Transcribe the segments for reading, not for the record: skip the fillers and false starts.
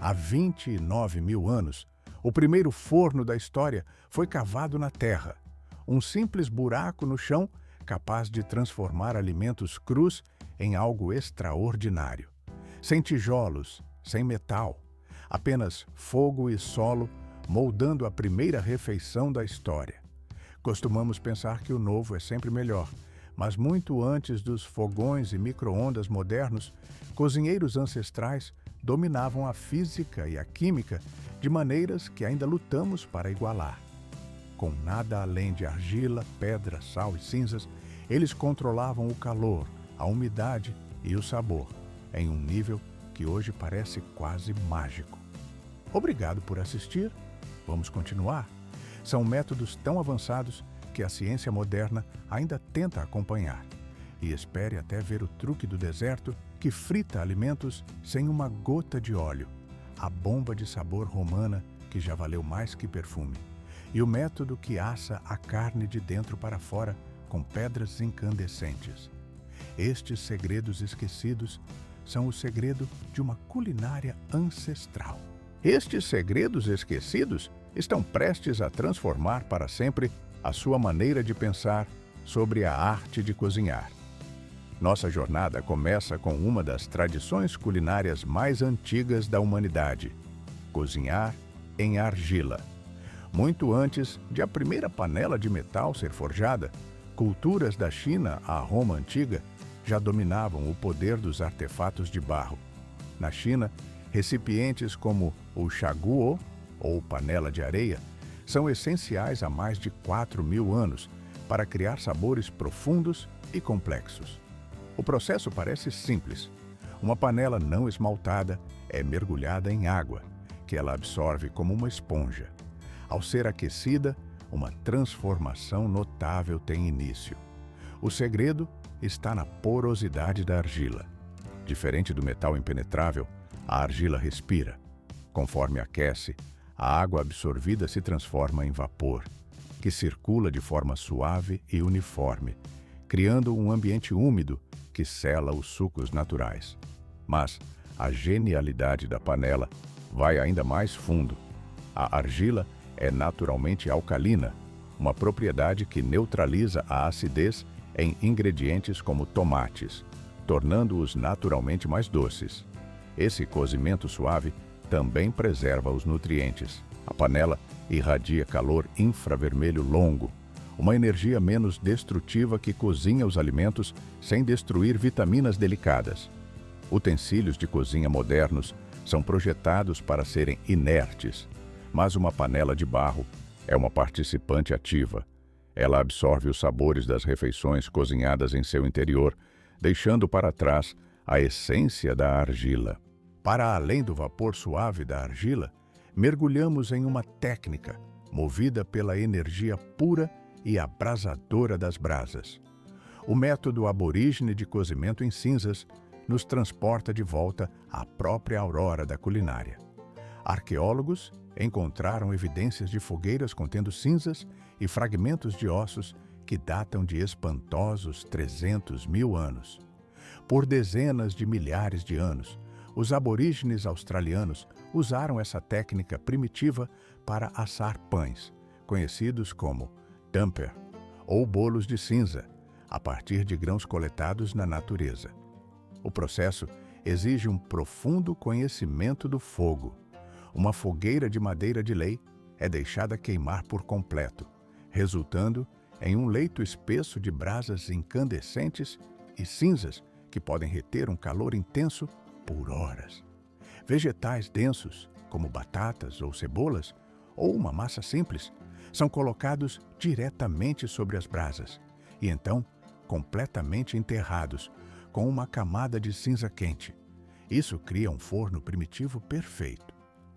Há 29 mil anos, o primeiro forno da história foi cavado na terra. Um simples buraco no chão capaz de transformar alimentos crus em algo extraordinário. Sem tijolos, sem metal, apenas fogo e solo moldando a primeira refeição da história. Costumamos pensar que o novo é sempre melhor, mas muito antes dos fogões e micro-ondas modernos, cozinheiros ancestrais dominavam a física e a química de maneiras que ainda lutamos para igualar. Com nada além de argila, pedra, sal e cinzas, eles controlavam o calor, a umidade e o sabor, em um nível que hoje parece quase mágico. Obrigado por assistir. Vamos continuar? São métodos tão avançados que a ciência moderna ainda tenta acompanhar. E espere até ver o truque do deserto que frita alimentos sem uma gota de óleo, a bomba de sabor romana que já valeu mais que perfume, e o método que assa a carne de dentro para fora com pedras incandescentes. Estes segredos esquecidos são o segredo de uma culinária ancestral. Estes segredos esquecidos estão prestes a transformar para sempre a sua maneira de pensar sobre a arte de cozinhar. Nossa jornada começa com uma das tradições culinárias mais antigas da humanidade: cozinhar em argila. Muito antes de a primeira panela de metal ser forjada, culturas da China à Roma antiga já dominavam o poder dos artefatos de barro. Na China, recipientes como o shaguo, ou panela de areia, são essenciais há mais de 4 mil anos para criar sabores profundos e complexos. O processo parece simples. Uma panela não esmaltada é mergulhada em água, que ela absorve como uma esponja. Ao ser aquecida, uma transformação notável tem início. O segredo está na porosidade da argila. Diferente do metal impenetrável, a argila respira. Conforme aquece, a água absorvida se transforma em vapor, que circula de forma suave e uniforme, criando um ambiente úmido que sela os sucos naturais. Mas a genialidade da panela vai ainda mais fundo. A argila é naturalmente alcalina, uma propriedade que neutraliza a acidez em ingredientes como tomates, tornando-os naturalmente mais doces. Esse cozimento suave também preserva os nutrientes. A panela irradia calor infravermelho longo, uma energia menos destrutiva que cozinha os alimentos sem destruir vitaminas delicadas. Utensílios de cozinha modernos são projetados para serem inertes, mas uma panela de barro é uma participante ativa. Ela absorve os sabores das refeições cozinhadas em seu interior, deixando para trás a essência da argila. Para além do vapor suave da argila, mergulhamos em uma técnica movida pela energia pura e abrasadora das brasas. O método aborígene de cozimento em cinzas nos transporta de volta à própria aurora da culinária. Arqueólogos encontraram evidências de fogueiras contendo cinzas e fragmentos de ossos que datam de espantosos 300 mil anos. Por dezenas de milhares de anos, os aborígenes australianos usaram essa técnica primitiva para assar pães, conhecidos como damper, ou bolos de cinza, a partir de grãos coletados na natureza. O processo exige um profundo conhecimento do fogo. Uma fogueira de madeira de lei é deixada queimar por completo, resultando em um leito espesso de brasas incandescentes e cinzas que podem reter um calor intenso por horas. Vegetais densos, como batatas ou cebolas, ou uma massa simples, são colocados diretamente sobre as brasas e então completamente enterrados com uma camada de cinza quente. Isso cria um forno primitivo perfeito.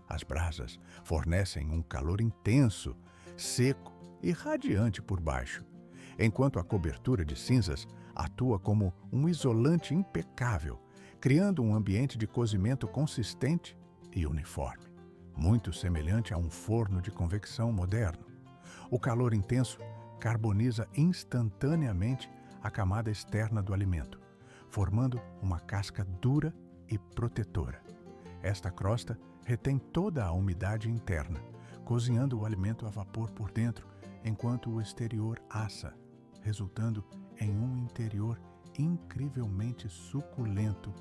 As brasas fornecem um calor intenso, seco e radiante por baixo, enquanto a cobertura de cinzas atua como um isolante impecável, criando um ambiente de cozimento consistente e uniforme, muito semelhante a um forno de convecção moderno. O calor intenso carboniza instantaneamente a camada externa do alimento, formando uma casca dura e protetora. Esta crosta retém toda a umidade interna, cozinhando o alimento a vapor por dentro, enquanto o exterior assa, resultando em um interior incrivelmente suculento,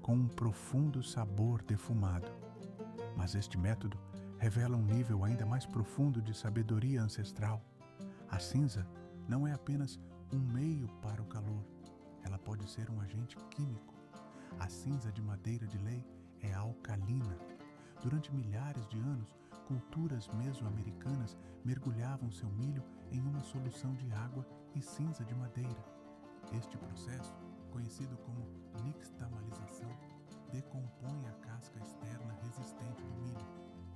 com um profundo sabor defumado. Mas este método revela um nível ainda mais profundo de sabedoria ancestral. A cinza não é apenas um meio para o calor, ela pode ser um agente químico. A cinza de madeira de lei é alcalina. Durante milhares de anos, culturas mesoamericanas mergulhavam seu milho em uma solução de água e cinza de madeira. Este processo, conhecido como nixtamalização, decompõe a casca externa resistente do milho,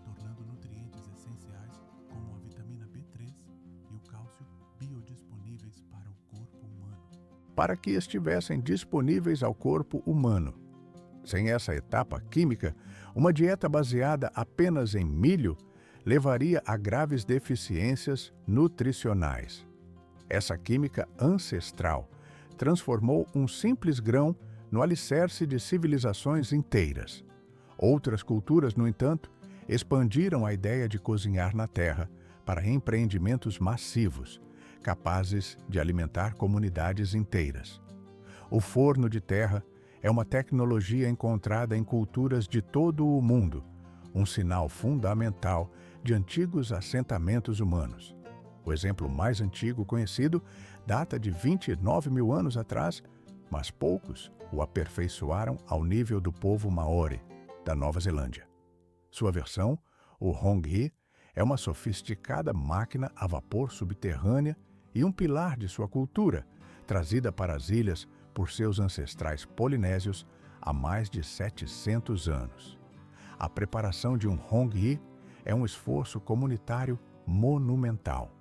tornando nutrientes essenciais como a vitamina B3 e o cálcio biodisponíveis para o corpo humano. Para que estivessem disponíveis ao corpo humano. Sem essa etapa química, uma dieta baseada apenas em milho levaria a graves deficiências nutricionais. Essa química ancestral transformou um simples grão no alicerce de civilizações inteiras. Outras culturas, no entanto, expandiram a ideia de cozinhar na terra para empreendimentos massivos, capazes de alimentar comunidades inteiras. O forno de terra é uma tecnologia encontrada em culturas de todo o mundo, um sinal fundamental de antigos assentamentos humanos. O exemplo mais antigo conhecido data de 29 mil anos atrás, mas poucos o aperfeiçoaram ao nível do povo Maori, da Nova Zelândia. Sua versão, o Hong-Hi, é uma sofisticada máquina a vapor subterrânea e um pilar de sua cultura, trazida para as ilhas por seus ancestrais polinésios há mais de 700 anos. A preparação de um Hong-Hi é um esforço comunitário monumental.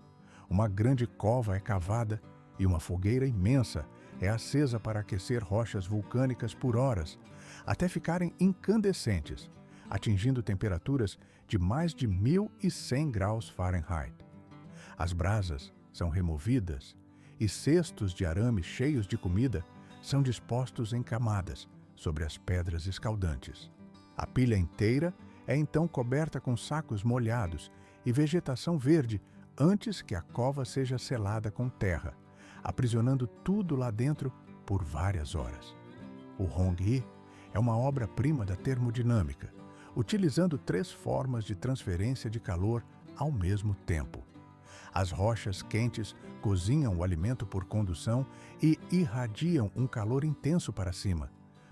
Uma grande cova é cavada e uma fogueira imensa é acesa para aquecer rochas vulcânicas por horas, até ficarem incandescentes, atingindo temperaturas de mais de 1.100 graus Fahrenheit. As brasas são removidas e cestos de arame cheios de comida são dispostos em camadas sobre as pedras escaldantes. A pilha inteira é então coberta com sacos molhados e vegetação verde antes que a cova seja selada com terra, aprisionando tudo lá dentro por várias horas. O Hong-Hi é uma obra-prima da termodinâmica, utilizando 3 formas de transferência de calor ao mesmo tempo. As rochas quentes cozinham o alimento por condução e irradiam um calor intenso para cima.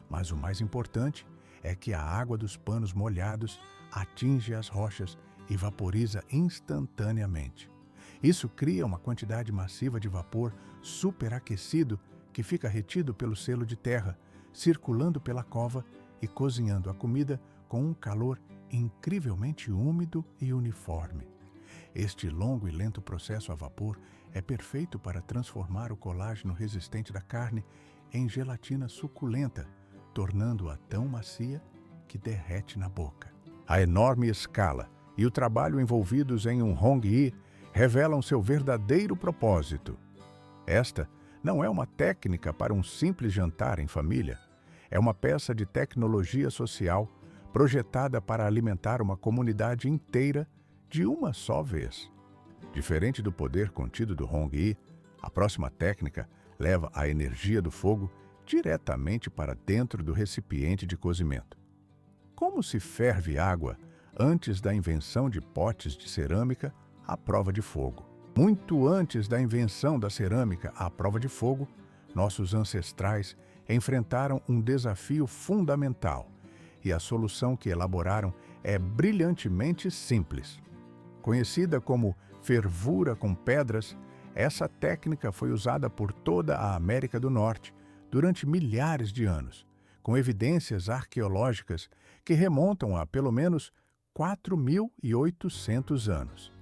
Mas o mais importante é que a água dos panos molhados atinge as rochas e vaporiza instantaneamente. Isso cria uma quantidade massiva de vapor superaquecido que fica retido pelo selo de terra, circulando pela cova e cozinhando a comida com um calor incrivelmente úmido e uniforme. Este longo e lento processo a vapor é perfeito para transformar o colágeno resistente da carne em gelatina suculenta, tornando-a tão macia que derrete na boca. A enorme escala e o trabalho envolvidos em um Hong-Hi revelam seu verdadeiro propósito. Esta não é uma técnica para um simples jantar em família. É uma peça de tecnologia social projetada para alimentar uma comunidade inteira de uma só vez. Diferente do poder contido do Hong-Hi, a próxima técnica leva a energia do fogo diretamente para dentro do recipiente de cozimento. Como se ferve água antes da invenção de potes de cerâmica à prova de fogo? Muito antes da invenção da cerâmica à prova de fogo, nossos ancestrais enfrentaram um desafio fundamental, e a solução que elaboraram é brilhantemente simples. Conhecida como fervura com pedras, essa técnica foi usada por toda a América do Norte durante milhares de anos, com evidências arqueológicas que remontam a pelo menos 4.800 anos.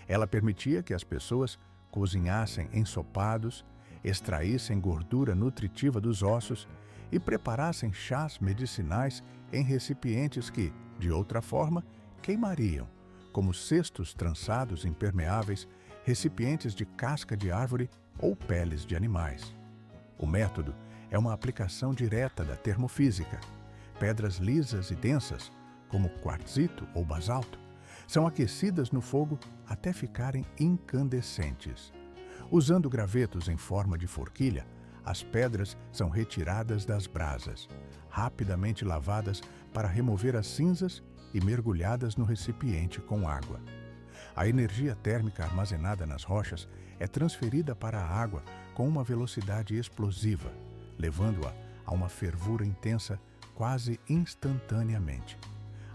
Ela permitia que as pessoas cozinhassem ensopados, extraíssem gordura nutritiva dos ossos e preparassem chás medicinais em recipientes que, de outra forma, queimariam, como cestos trançados impermeáveis, recipientes de casca de árvore ou peles de animais. O método é uma aplicação direta da termofísica. Pedras lisas e densas, como quartzito ou basalto, são aquecidas no fogo até ficarem incandescentes. Usando gravetos em forma de forquilha, as pedras são retiradas das brasas, rapidamente lavadas para remover as cinzas e mergulhadas no recipiente com água. A energia térmica armazenada nas rochas é transferida para a água com uma velocidade explosiva, levando-a a uma fervura intensa quase instantaneamente.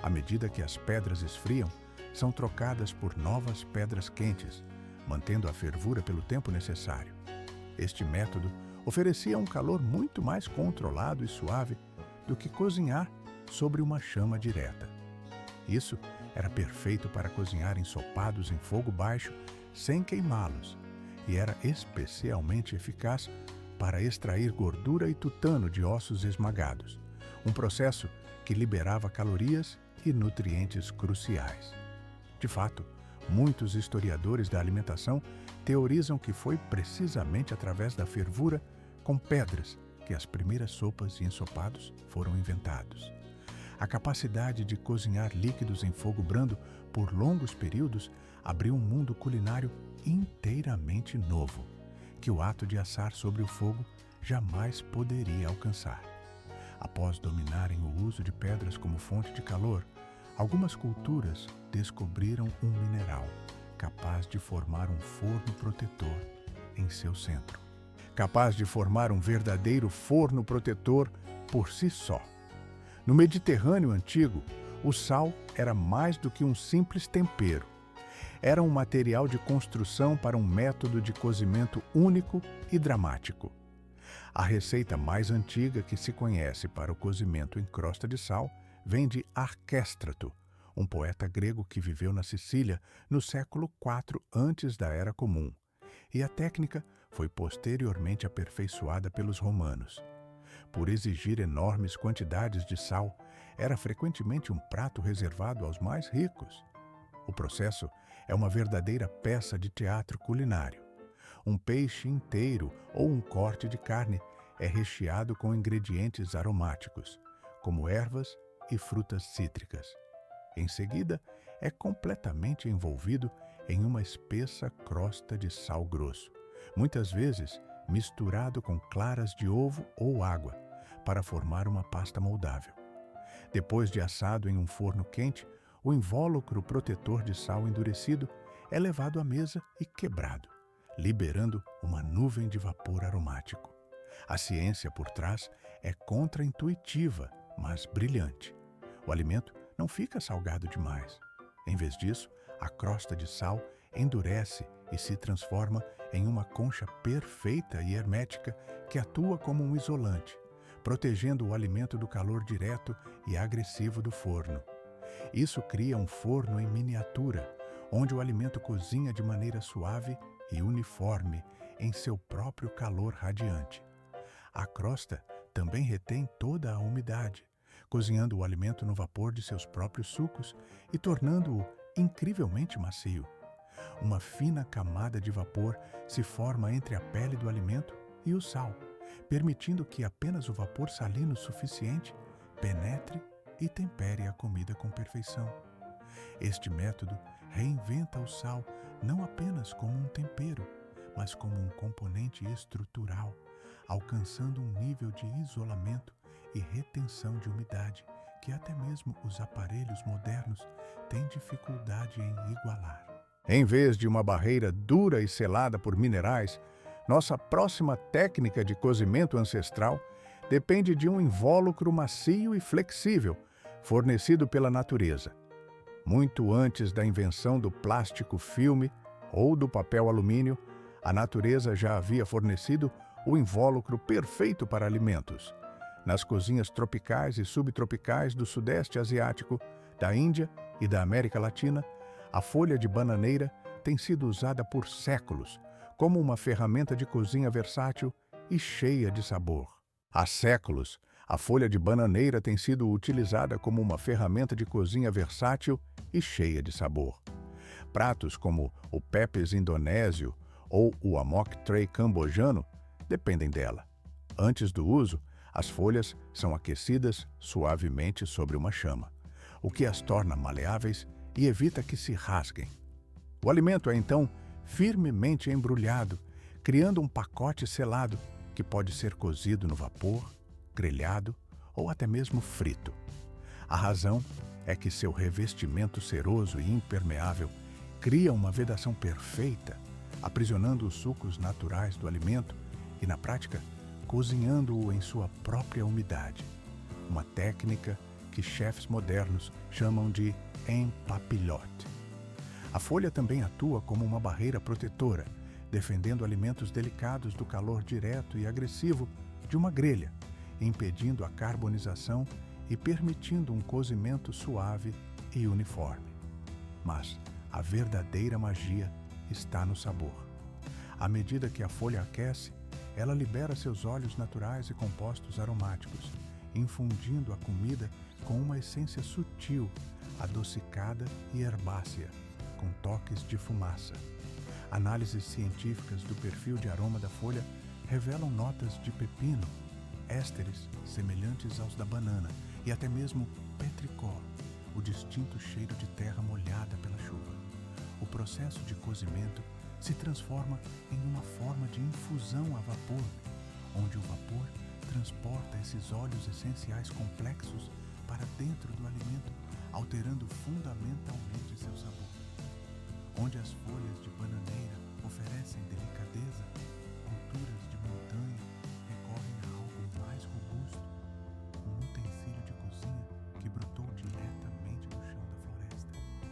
À medida que as pedras esfriam, são trocadas por novas pedras quentes, mantendo a fervura pelo tempo necessário. Este método oferecia um calor muito mais controlado e suave do que cozinhar sobre uma chama direta. Isso era perfeito para cozinhar ensopados em fogo baixo sem queimá-los, e era especialmente eficaz para extrair gordura e tutano de ossos esmagados, um processo que liberava calorias e nutrientes cruciais. De fato, muitos historiadores da alimentação teorizam que foi precisamente através da fervura com pedras que as primeiras sopas e ensopados foram inventados. A capacidade de cozinhar líquidos em fogo brando por longos períodos abriu um mundo culinário inteiramente novo, que o ato de assar sobre o fogo jamais poderia alcançar. Após dominarem o uso de pedras como fonte de calor, algumas culturas descobriram um mineral capaz de formar um forno protetor em seu centro. Capaz de formar um verdadeiro forno protetor por si só. No Mediterrâneo antigo, o sal era mais do que um simples tempero. Era um material de construção para um método de cozimento único e dramático. A receita mais antiga que se conhece para o cozimento em crosta de sal vem de Arquéstrato, um poeta grego que viveu na Sicília no século IV antes da Era Comum, e a técnica foi posteriormente aperfeiçoada pelos romanos. Por exigir enormes quantidades de sal, era frequentemente um prato reservado aos mais ricos. O processo é uma verdadeira peça de teatro culinário. Um peixe inteiro ou um corte de carne é recheado com ingredientes aromáticos, como ervas e frutas cítricas. Em seguida, é completamente envolvido em uma espessa crosta de sal grosso, muitas vezes misturado com claras de ovo ou água, para formar uma pasta moldável. Depois de assado em um forno quente, o invólucro protetor de sal endurecido é levado à mesa e quebrado, liberando uma nuvem de vapor aromático. A ciência por trás é contraintuitiva, mas brilhante. O alimento não fica salgado demais. Em vez disso, a crosta de sal endurece e se transforma em uma concha perfeita e hermética que atua como um isolante, protegendo o alimento do calor direto e agressivo do forno. Isso cria um forno em miniatura, onde o alimento cozinha de maneira suave e uniforme em seu próprio calor radiante. A crosta também retém toda a umidade, cozinhando o alimento no vapor de seus próprios sucos e tornando-o incrivelmente macio. Uma fina camada de vapor se forma entre a pele do alimento e o sal, permitindo que apenas o vapor salino suficiente penetre e tempere a comida com perfeição. Este método reinventa o sal não apenas como um tempero, mas como um componente estrutural, alcançando um nível de isolamento e retenção de umidade que até mesmo os aparelhos modernos têm dificuldade em igualar. Em vez de uma barreira dura e selada por minerais, nossa próxima técnica de cozimento ancestral depende de um invólucro macio e flexível, fornecido pela natureza. Muito antes da invenção do plástico filme ou do papel alumínio, a natureza já havia fornecido o invólucro perfeito para alimentos. Nas cozinhas tropicais e subtropicais do Sudeste Asiático, da Índia e da América Latina, a folha de bananeira tem sido usada por séculos como uma ferramenta de cozinha versátil e cheia de sabor. Há séculos, a folha de bananeira tem sido utilizada como uma ferramenta de cozinha versátil e cheia de sabor. Pratos como o pepes indonésio ou o amok tray cambojano dependem dela. Antes do uso, as folhas são aquecidas suavemente sobre uma chama. o que as torna maleáveis e evita que se rasguem. O alimento é então firmemente embrulhado, criando um pacote selado que pode ser cozido no vapor, grelhado ou até mesmo frito. A razão é que seu revestimento ceroso e impermeável cria uma vedação perfeita, aprisionando os sucos naturais do alimento e, na prática, cozinhando-o em sua própria umidade. Uma técnica que chefes modernos chamam de empapillote. A folha também atua como uma barreira protetora, defendendo alimentos delicados do calor direto e agressivo de uma grelha, impedindo a carbonização e permitindo um cozimento suave e uniforme. Mas a verdadeira magia está no sabor. À medida que a folha aquece, ela libera seus óleos naturais e compostos aromáticos, infundindo a comida com uma essência sutil, adocicada e herbácea, com toques de fumaça. Análises científicas do perfil de aroma da folha revelam notas de pepino, ésteres semelhantes aos da banana e até mesmo petricó, o distinto cheiro de terra molhada pela chuva. O processo de cozimento se transforma em uma forma de infusão a vapor, onde o vapor transporta esses óleos essenciais complexos para dentro do alimento, alterando fundamentalmente seu sabor. Onde as folhas de bananeira oferecem delicadeza, culturas de montanha recorrem a algo mais robusto, um utensílio de cozinha que brotou diretamente do chão da floresta.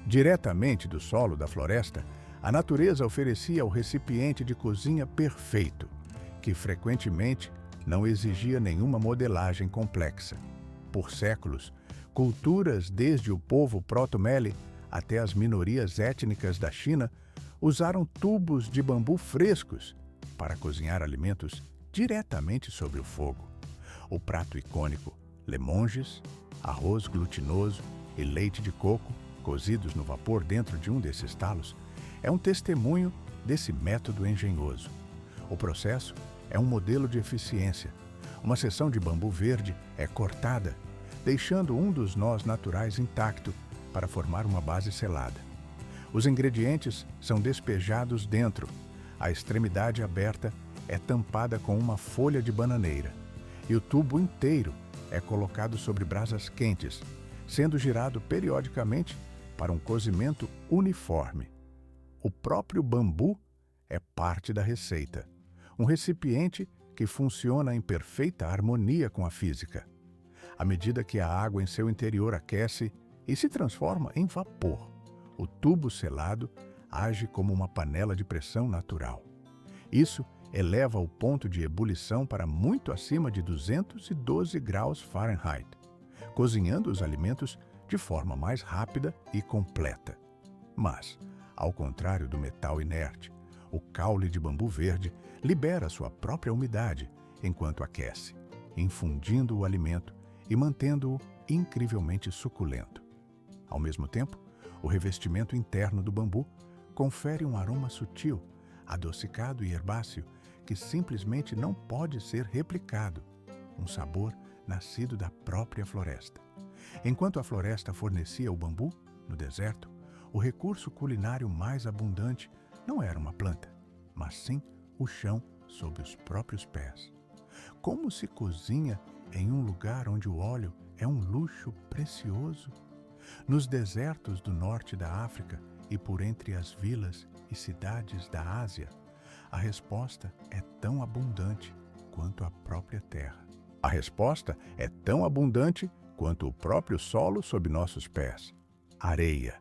Diretamente do solo da floresta, a natureza oferecia o recipiente de cozinha perfeito, que frequentemente não exigia nenhuma modelagem complexa. Por séculos, culturas desde o povo proto-Meli até as minorias étnicas da China usaram tubos de bambu frescos para cozinhar alimentos diretamente sobre o fogo. O prato icônico, lemonges, arroz glutinoso e leite de coco, cozidos no vapor dentro de um desses talos, é um testemunho desse método engenhoso. O processo é um modelo de eficiência. Uma seção de bambu verde é cortada, deixando um dos nós naturais intacto para formar uma base selada. Os ingredientes são despejados dentro. A extremidade aberta é tampada com uma folha de bananeira e o tubo inteiro é colocado sobre brasas quentes, sendo girado periodicamente para um cozimento uniforme. O próprio bambu é parte da receita, um recipiente que funciona em perfeita harmonia com a física. À medida que a água em seu interior aquece e se transforma em vapor, o tubo selado age como uma panela de pressão natural. Isso eleva o ponto de ebulição para muito acima de 212 graus Fahrenheit, cozinhando os alimentos de forma mais rápida e completa. Mas, ao contrário do metal inerte, o caule de bambu verde libera sua própria umidade enquanto aquece, infundindo o alimento e mantendo-o incrivelmente suculento. Ao mesmo tempo, o revestimento interno do bambu confere um aroma sutil, adocicado e herbáceo que simplesmente não pode ser replicado, um sabor nascido da própria floresta. Enquanto a floresta fornecia o bambu, no deserto, o recurso culinário mais abundante não era uma planta, mas sim o chão sob os próprios pés. Como se cozinha em um lugar onde o óleo é um luxo precioso? Nos desertos do norte da África e por entre as vilas e cidades da Ásia, a resposta é tão abundante quanto a própria terra. A resposta é tão abundante quanto o próprio solo sob nossos pés. Areia.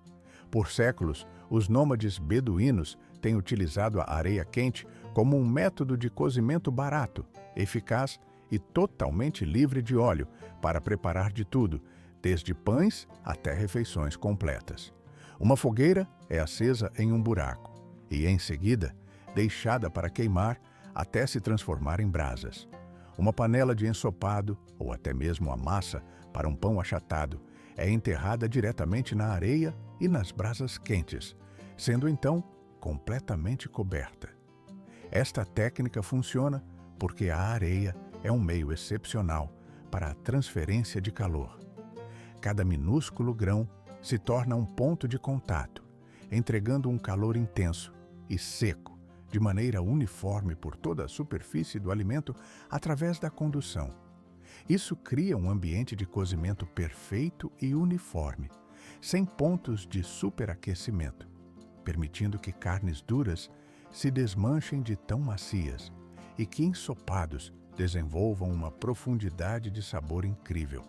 Por séculos, os nômades beduínos têm utilizado a areia quente como um método de cozimento barato, eficaz e totalmente livre de óleo para preparar de tudo, desde pães até refeições completas. Uma fogueira é acesa em um buraco e, em seguida, deixada para queimar até se transformar em brasas. Uma panela de ensopado, ou até mesmo a massa para um pão achatado, é enterrada diretamente na areia e nas brasas quentes, sendo então completamente coberta. Esta técnica funciona porque a areia é um meio excepcional para a transferência de calor. Cada minúsculo grão se torna um ponto de contato, entregando um calor intenso e seco, de maneira uniforme por toda a superfície do alimento através da condução. Isso cria um ambiente de cozimento perfeito e uniforme, sem pontos de superaquecimento, permitindo que carnes duras se desmanchem de tão macias e que ensopados desenvolvam uma profundidade de sabor incrível.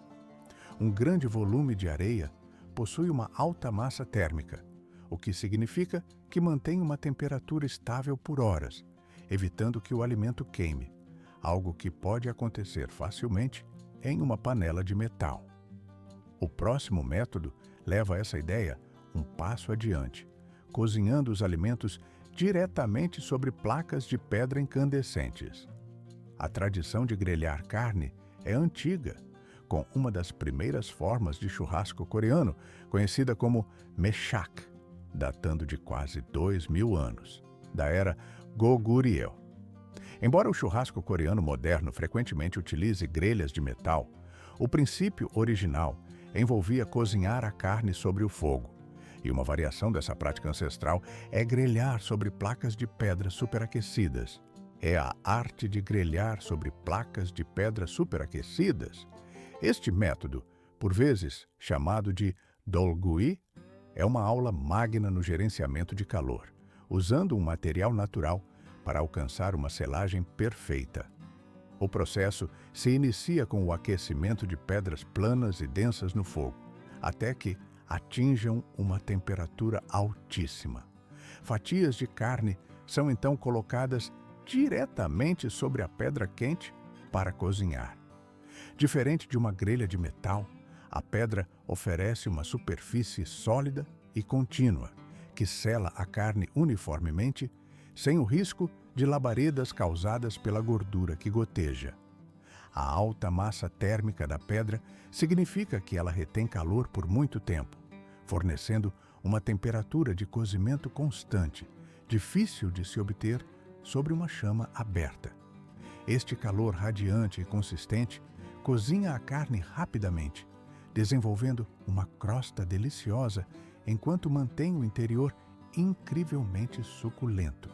Um grande volume de areia possui uma alta massa térmica, o que significa que mantém uma temperatura estável por horas, evitando que o alimento queime, algo que pode acontecer facilmente em uma panela de metal. O próximo método leva essa ideia um passo adiante, cozinhando os alimentos diretamente sobre placas de pedra incandescentes. A tradição de grelhar carne é antiga, com uma das primeiras formas de churrasco coreano, conhecida como mechak, datando de quase 2.000 anos, da era Goguryeo. Embora o churrasco coreano moderno frequentemente utilize grelhas de metal, o princípio original envolvia cozinhar a carne sobre o fogo, e uma variação dessa prática ancestral é grelhar sobre placas de pedra superaquecidas. É a arte de grelhar sobre placas de pedra superaquecidas. Este método, por vezes chamado de dolgui, é uma aula magna no gerenciamento de calor, usando um material natural para alcançar uma selagem perfeita. O processo se inicia com o aquecimento de pedras planas e densas no fogo, até que atinjam uma temperatura altíssima. Fatias de carne são então colocadas diretamente sobre a pedra quente para cozinhar. Diferente de uma grelha de metal, a pedra oferece uma superfície sólida e contínua, que sela a carne uniformemente, sem o risco de labaredas causadas pela gordura que goteja. A alta massa térmica da pedra significa que ela retém calor por muito tempo, fornecendo uma temperatura de cozimento constante, difícil de se obter sobre uma chama aberta. Este calor radiante e consistente cozinha a carne rapidamente, desenvolvendo uma crosta deliciosa enquanto mantém o interior incrivelmente suculento.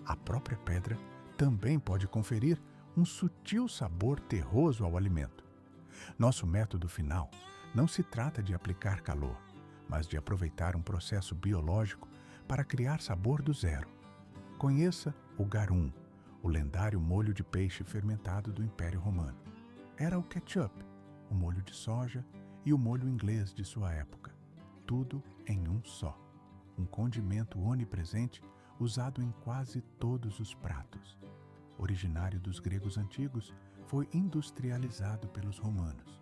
A própria pedra também pode conferir um sutil sabor terroso ao alimento. Nosso método final não se trata de aplicar calor, mas de aproveitar um processo biológico para criar sabor do zero. Conheça o garum, o lendário molho de peixe fermentado do Império Romano. Era o ketchup, o molho de soja e o molho inglês de sua época, tudo em um só. Um condimento onipresente usado em quase todos os pratos. Originário dos gregos antigos, foi industrializado pelos romanos,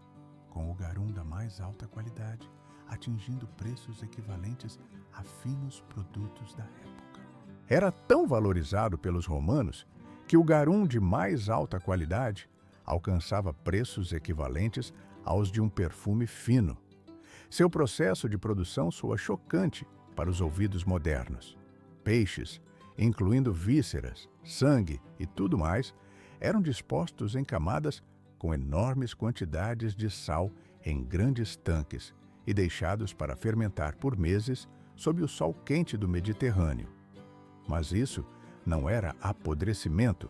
com o garum da mais alta qualidade, atingindo preços equivalentes a finos produtos da época. Era tão valorizado pelos romanos que o garum de mais alta qualidade alcançava preços equivalentes aos de um perfume fino. Seu processo de produção soa chocante para os ouvidos modernos. Peixes, incluindo vísceras, sangue e tudo mais, eram dispostos em camadas com enormes quantidades de sal em grandes tanques e deixados para fermentar por meses sob o sol quente do Mediterrâneo. Mas isso não era apodrecimento,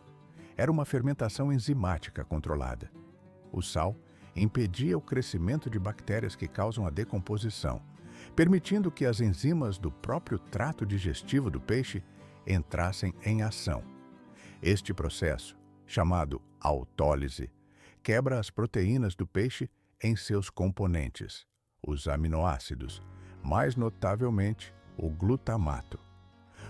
era uma fermentação enzimática controlada. O sal impedia o crescimento de bactérias que causam a decomposição, permitindo que as enzimas do próprio trato digestivo do peixe entrassem em ação. Este processo, chamado autólise, quebra as proteínas do peixe em seus componentes, os aminoácidos, mais notavelmente o glutamato.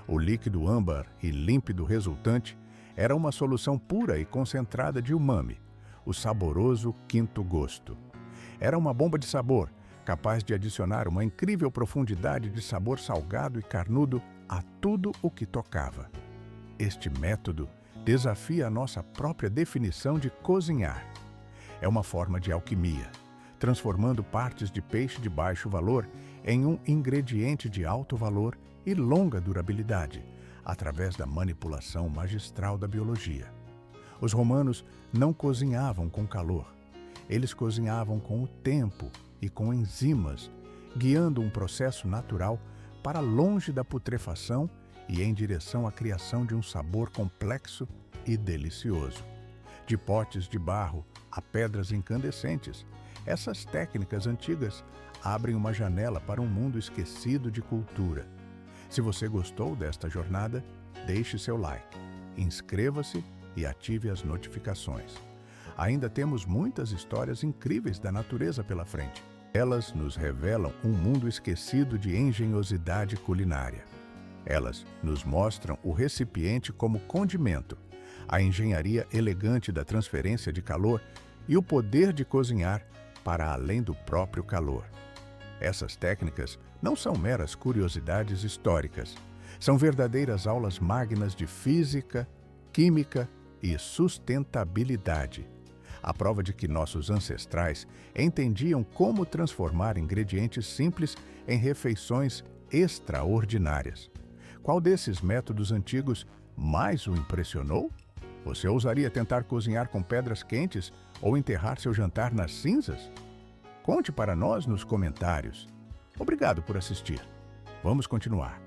O líquido âmbar e límpido resultante era uma solução pura e concentrada de umami, o saboroso quinto gosto. Era uma bomba de sabor, capaz de adicionar uma incrível profundidade de sabor salgado e carnudo a tudo o que tocava. Este método desafia a nossa própria definição de cozinhar. É uma forma de alquimia, transformando partes de peixe de baixo valor em um ingrediente de alto valor e longa durabilidade, através da manipulação magistral da biologia. Os romanos não cozinhavam com calor, eles cozinhavam com o tempo e com enzimas, guiando um processo natural para longe da putrefação e em direção à criação de um sabor complexo e delicioso. De potes de barro a pedras incandescentes, essas técnicas antigas abrem uma janela para um mundo esquecido de cultura. Se você gostou desta jornada, deixe seu like, inscreva-se e ative as notificações. Ainda temos muitas histórias incríveis da natureza pela frente. Elas nos revelam um mundo esquecido de engenhosidade culinária. Elas nos mostram o recipiente como condimento, a engenharia elegante da transferência de calor e o poder de cozinhar para além do próprio calor. Essas técnicas não são meras curiosidades históricas, são verdadeiras aulas magnas de física, química e sustentabilidade. A prova de que nossos ancestrais entendiam como transformar ingredientes simples em refeições extraordinárias. Qual desses métodos antigos mais o impressionou? Você ousaria tentar cozinhar com pedras quentes ou enterrar seu jantar nas cinzas? Conte para nós nos comentários. Obrigado por assistir. Vamos continuar.